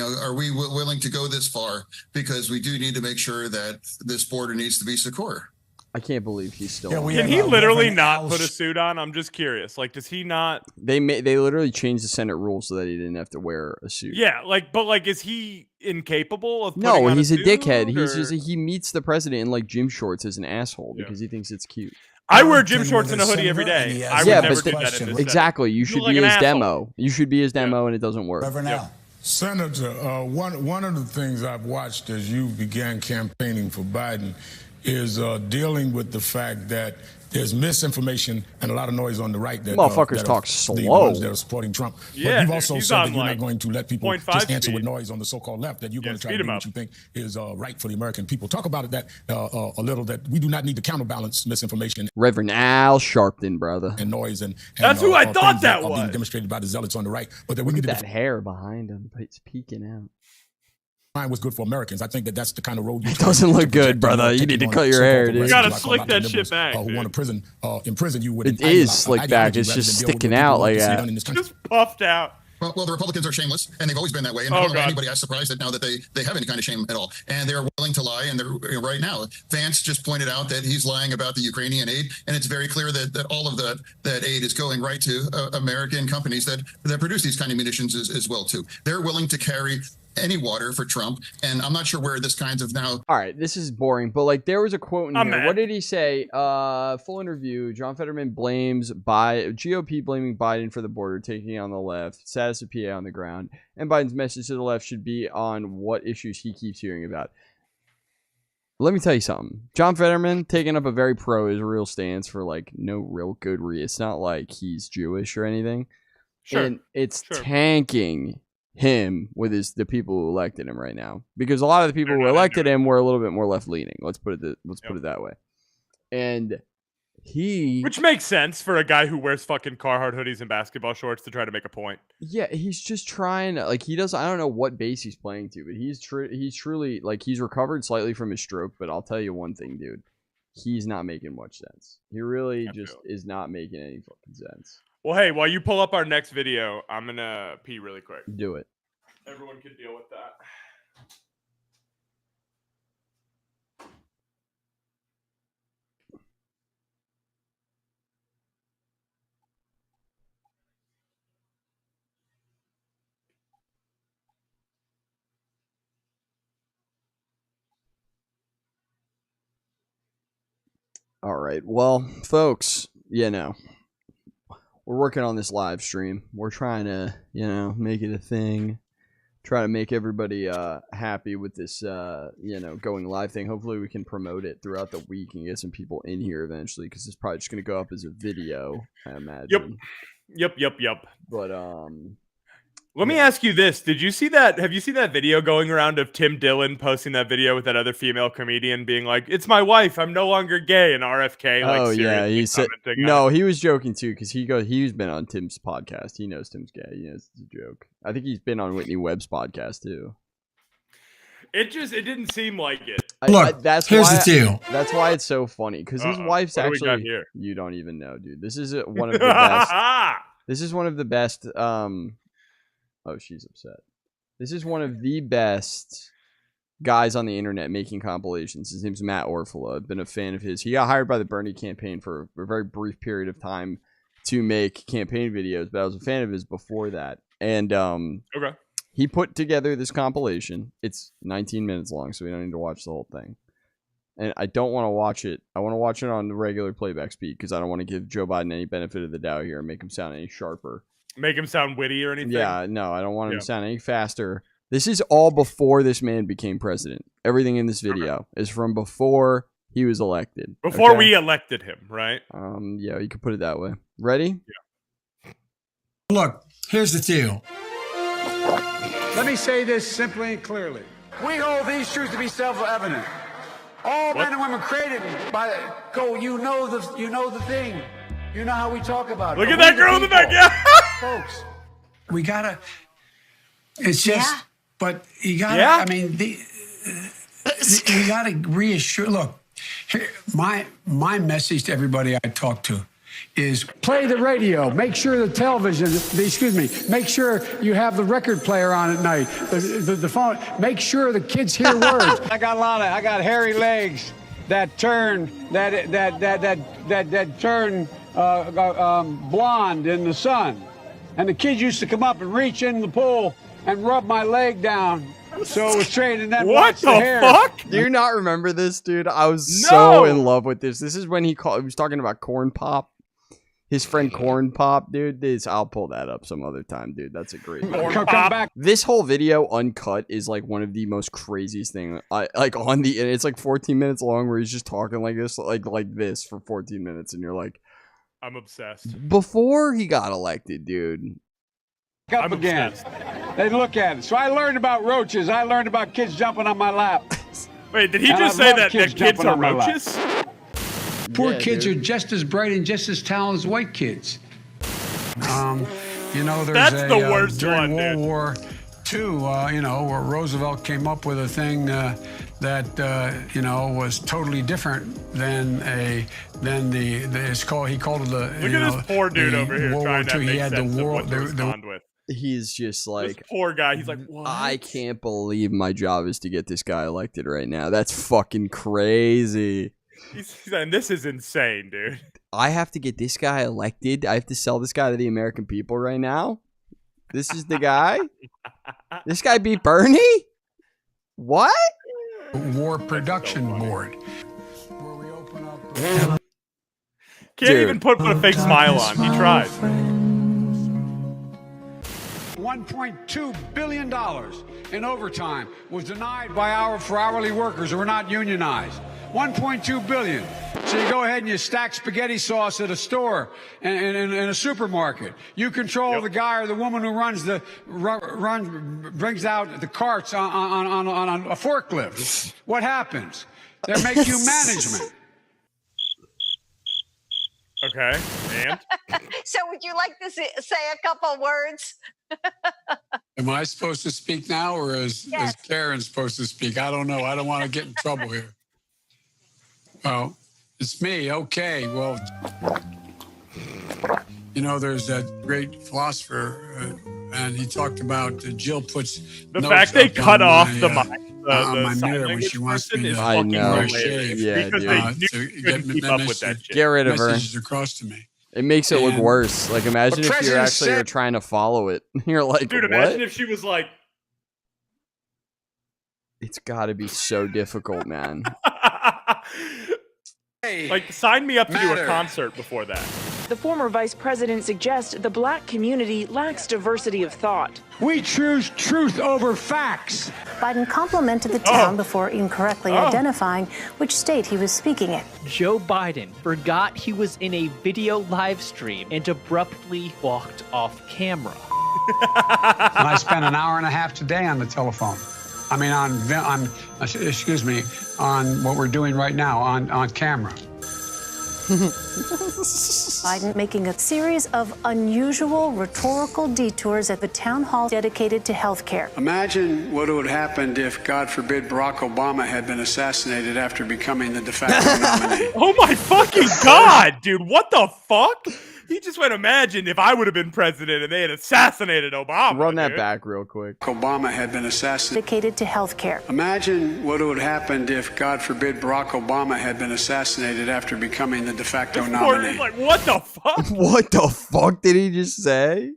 Are we willing to go this far? Because we do need to make sure that this border needs to be secure. I can't believe he's still. Can he literally not put a suit on? I'm just curious. Like, does he not? They literally changed the Senate rules so that he didn't have to wear a suit. Yeah, but is he incapable of? No, he's a dickhead. He meets the president in like gym shorts as an asshole because he thinks it's cute. I wear gym shorts and a hoodie every day. I would never do that in this exactly. You should be his demo. You should be his demo, and it doesn't work. Senator, one of the things I've watched as you began campaigning for Biden is dealing with the fact that there's misinformation and a lot of noise on the right that motherfuckers talk slow. The ones that are supporting Trump. Yeah, but you've also said that you're like not going to let people just answer speed. with noise on the so-called left, that you're going to try to do what you think is right for the American people. Talk about it that a little, that we do not need to counterbalance misinformation. Reverend Al Sharpton, brother. And noise and that's who I thought that was. Being demonstrated by the zealots on the right. But that we Look need at to that hair behind him. It's peeking out. Was good for Americans. I think that's the kind of road. It doesn't look good, brother. You need to cut your hair, dude. You gotta slick that shit back. Who want to imprison you with it is slicked back. It's just sticking out like that. Just puffed out. Well, the Republicans are shameless, and they've always been that way. And I don't know anybody is surprised that now that they have any kind of shame at all. And they're willing to lie, and they're right now. Vance just pointed out that he's lying about the Ukrainian aid, and it's very clear that all of that aid is going right to American companies that produce these kind of munitions as well, too. They're willing to carry any water for Trump, and I'm not sure where this kinds of now. All right, this is boring, but like there was a quote in here. What did he say? Full interview. John Fetterman blames GOP blaming Biden for the border taking on the left, status of PA on the ground, and Biden's message to the left should be on what issues he keeps hearing about. Let me tell you something. John Fetterman taking up a very pro-Israel stance for like no real good reason. It's not like he's Jewish or anything. Sure. And it's tanking him with the people who elected him right now, because a lot of the people who elected him were a little bit more left leaning. Let's put it that way. And which makes sense for a guy who wears fucking Carhartt hoodies and basketball shorts to try to make a point. Yeah, he's just trying to, like, he does. I don't know what base he's playing to, but he's truly, like, he's recovered slightly from his stroke. But I'll tell you one thing, dude, he's not making much sense. He really is not making any fucking sense. Well, hey, while you pull up our next video, I'm going to pee really quick. Do it. Everyone can deal with that. All right. Well, folks, we're working on this live stream. We're trying to, make it a thing. Try to make everybody happy with this, going live thing. Hopefully we can promote it throughout the week and get some people in here eventually, because it's probably just going to go up as a video, I imagine. Yep. But, let me ask you this. Have you seen that video going around of Tim Dillon posting that video with that other female comedian being like, "It's my wife, I'm no longer gay," and RFK he said no, he was joking too, because he's been on Tim's podcast. He knows Tim's gay. He knows it's a joke. I think he's been on Whitney Webb's podcast too. It didn't seem like it. Look, here's the deal. That's why it's so funny, because his wife's actually, you don't even know, dude. This is one of the best. This is one of the best. Oh, she's upset. This is one of the best guys on the internet making compilations. His name's Matt Orfalea. I've been a fan of his. He got hired by the Bernie campaign for a very brief period of time to make campaign videos, but I was a fan of his before that. And he put together this compilation. It's 19 minutes long, so we don't need to watch the whole thing. And I don't want to watch it. I want to watch it on the regular playback speed, because I don't want to give Joe Biden any benefit of the doubt here and make him sound any sharper. Make him sound witty or anything? Yeah, no, I don't want him to sound any faster. This is all before this man became president. Everything in this video is from before he was elected. Before we elected him, right? Yeah, you could put it that way. Ready? Yeah. Look, here's the deal. Let me say this simply and clearly. We hold these truths to be self-evident. All men and women created by you know the thing. You know how we talk about it. Look at that girl in the back. Yeah. Folks, we gotta. It's just, but you gotta. I mean, we gotta reassure. Look, here, my message to everybody I talk to is play the radio. Make sure the television. Make sure you have the record player on at night. The phone. Make sure the kids hear words. I got hairy legs that turn turn blonde in the sun. And the kids used to come up and reach in the pool and rub my leg down so it was straight, and then watch the hair. What the fuck? Do you not remember this, dude? I was so in love with this. This is when he was talking about corn pop. His friend Corn Pop, dude. I'll pull that up some other time, dude. That's a great video. Come back. This whole video, uncut, is like one of the most craziest things. Like on the, it's like 14 minutes long, where he's just talking like this, like this for 14 minutes, and you're like, I'm obsessed. Before he got elected, dude. Up again. They look at it. So I learned about roaches. I learned about kids jumping on my lap. Wait, did he just say that kids are roaches? Poor kids are just as bright and just as talented as white kids. You know, there's That's the worst during one, World War II, you know, where Roosevelt came up with a thing that you know, was totally different than it's called. He called it the. Look at this poor dude over here trying to make sense of what to respond with. He's just like, this poor guy. He's like, what? I can't believe my job is to get this guy elected right now. That's fucking crazy. He's saying this is insane, dude. I have to get this guy elected. I have to sell this guy to the American people right now. This is the guy. This guy beat Bernie. What? War Production Board. Can't even put a fake smile on. He tried. $1.2 billion in overtime was denied by for hourly workers who were not unionized. $1.2 billion. So you go ahead and you stack spaghetti sauce at a store and in a supermarket. You control the guy or the woman who brings out the carts on a forklift. What happens? They make you management. Okay, and? So would you like to say a couple words? Am I supposed to speak now, or is Karen supposed to speak? I don't know. I don't want to get in trouble here. Well, it's me. Okay. Well, you know, there's that great philosopher, and he talked about Jill puts the fact they cut off the mirror when she wants me to. I know. Yeah, because they couldn't keep up with that shit. Get rid of her. Messages across to me. It makes it look worse. Like, imagine if you're actually trying to follow it. You're like, dude, imagine if she was like, it's got to be so difficult, man. Like, sign me up to do a concert before that. The former vice president suggests the black community lacks diversity of thought. We choose truth over facts. Biden complimented the town before incorrectly identifying which state he was speaking in. Joe Biden forgot he was in a video live stream and abruptly walked off camera. And I spent an hour and a half today on the telephone. I mean, on what we're doing right now on camera. Biden making a series of unusual rhetorical detours at the town hall dedicated to health care. Imagine what would have happened if, God forbid, Barack Obama had been assassinated after becoming the de facto nominee. Oh my fucking God, dude. What the fuck? He just went, imagine if I would have been president and they had assassinated Obama. Run that back real quick. Obama had been assassinated. Dedicated to health care. Imagine what would have happened if, God forbid, Barack Obama had been assassinated after becoming the de facto nominee. Like, what the fuck? What the fuck did he just say?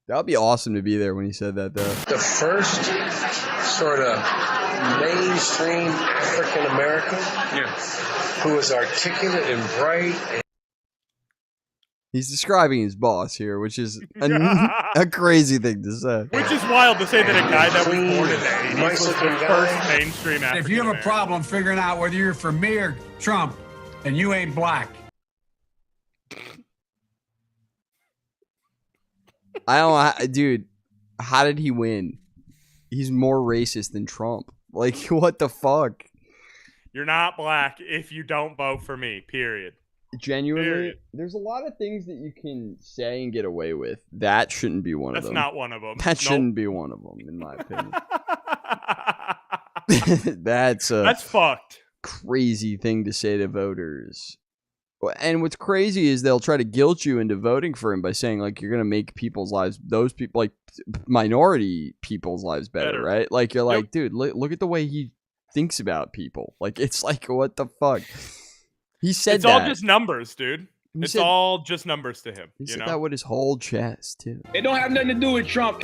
That would be awesome to be there when he said that, though. The first sort of mainstream African American who was articulate and bright. He's describing his boss here, which is a crazy thing to say. Which is wild to say that a guy that was born in the 80s was the first mainstream African. If you have a problem figuring out whether you're for me or Trump, then you ain't black. I don't know, dude. How did he win? He's more racist than Trump. Like, what the fuck? You're not black if you don't vote for me, period. Genuinely, there's a lot of things that you can say and get away with. That shouldn't be one of them. That's not one of them. That shouldn't be one of them, in my opinion. That's fucked. Crazy thing to say to voters. And what's crazy is they'll try to guilt you into voting for him by saying, like, you're going to make people's lives, those people, like, minority people's lives better, right? Like, you're like, dude, look at the way he thinks about people. Like, it's like, what the fuck? He said it's all just numbers, dude. All just numbers to him. He said that with his whole chest, too. It don't have nothing to do with Trump.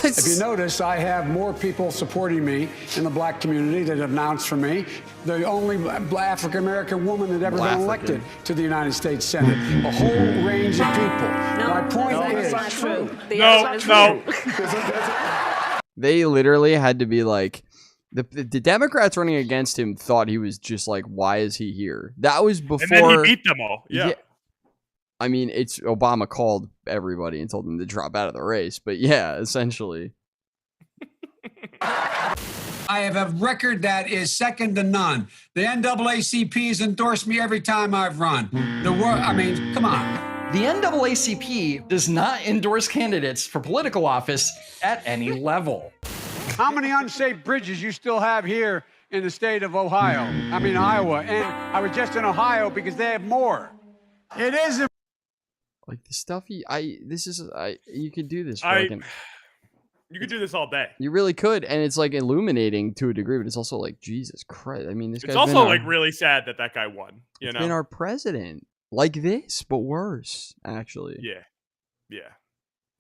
If you notice, I have more people supporting me in the black community that have announced for me. The only African American woman that ever been elected to the United States Senate. A whole range of people. My point is that's not true. No. They literally had to be like, the Democrats running against him thought he was just like, why is he here? That was before. And then he beat them all. Yeah. I mean, it's Obama called everybody and told them to drop out of the race. But yeah, essentially. I have a record that is second to none. The NAACP has endorsed me every time I've run. Come on. The NAACP does not endorse candidates for political office at any level. How many unsafe bridges you still have here in the state of Iowa? And I was just in Ohio because they have more. It is like the stuff you could do this. You could do this all day. You really could, and it's like illuminating to a degree, but it's also like Jesus Christ. I mean, this guy's also like really sad that guy won. You know, been our president like this, but worse, actually. Yeah.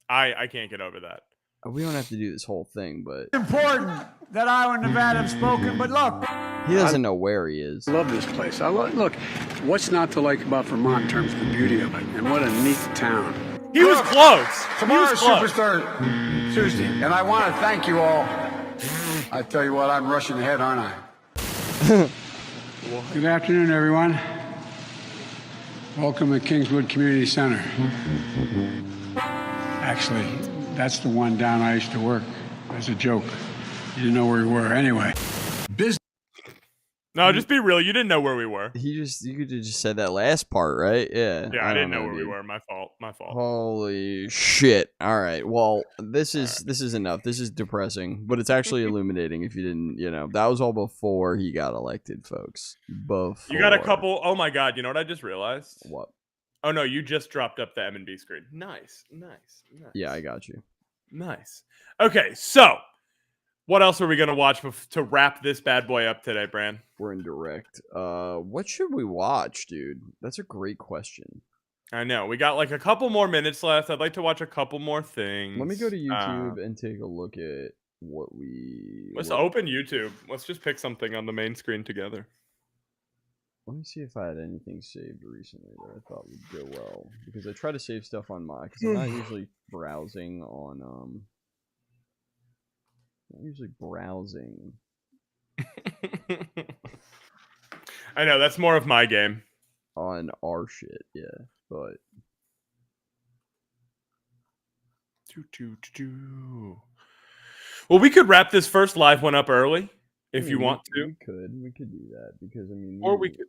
I can't get over that. We don't have to do this whole thing, but it's important that Iowa and Nevada have spoken. But look, he doesn't know where he is. I love this place. Look, what's not to like about Vermont in terms of the beauty of it, and what a neat town. He was close. Tomorrow's Superstar Tuesday, and I want to thank you all. I tell you what, I'm rushing ahead, aren't I? Good afternoon, everyone. Welcome to Kingswood Community Center. Actually, that's the one down I used to work. As a joke. You didn't know where we were anyway. No, just be real. You didn't know where we were. You could have just said that last part, right? Yeah. Yeah, I didn't know where we were. My fault. Holy shit. All right. Well, this is enough. This is depressing, but it's actually illuminating if you didn't, that was all before he got elected, folks. Before. You got a couple. Oh my God. You know what I just realized? What? Oh no, you just dropped up the M&B screen. Nice. Yeah, I got you. Nice. Okay, so what else are we going to watch to wrap this bad boy up today, Bran? We're in direct. What should we watch, dude? That's a great question. I know. We got like a couple more minutes left. I'd like to watch a couple more things. Let me go to YouTube and take a look at Let's open YouTube. Let's just pick something on the main screen together. Let me see if I had anything saved recently that I thought would go well. Because I try to save stuff on my... Because I'm not usually browsing on... Not usually browsing. I know, that's more of my game. On our shit, yeah. But... Well, we could wrap this first live one up early. If you want to. We could do that. Because, I mean... Or we could...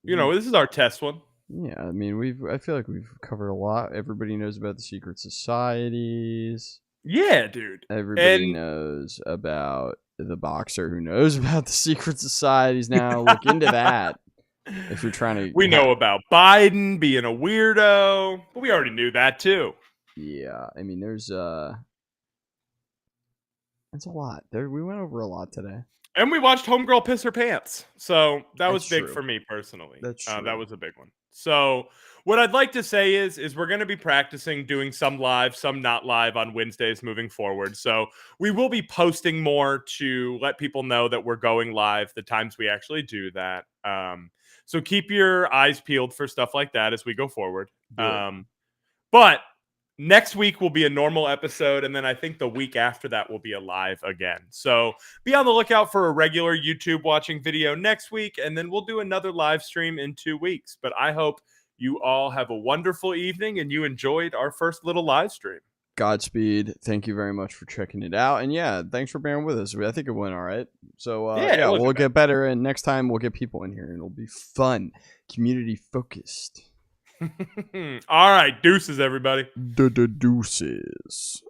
this is our test one. Yeah, I mean, I feel like we've covered a lot. Everybody knows about the secret societies. Yeah, dude. Everybody knows about the boxer who knows about the secret societies now. Look into that. If you're trying to... We know about Biden being a weirdo, but we already knew that too. Yeah, I mean, there's it's a lot. We went over a lot today. And we watched Homegirl piss her pants. So that was big for me personally. That's true. That was a big one. So what I'd like to say is we're going to be practicing doing some live, some not live on Wednesdays moving forward. So we will be posting more to let people know that we're going live the times we actually do that. So keep your eyes peeled for stuff like that as we go forward. But next week will be a normal episode, and then I think the week after that will be a live again. So be on the lookout for a regular YouTube watching video next week, and then we'll do another live stream in 2 weeks. But I hope you all have a wonderful evening, and you enjoyed our first little live stream. Godspeed. Thank you very much for checking it out. And yeah, thanks for bearing with us. I think it went all right. So we'll get better, and next time we'll get people in here, and it'll be fun, community focused. All right, deuces, everybody. Deuces.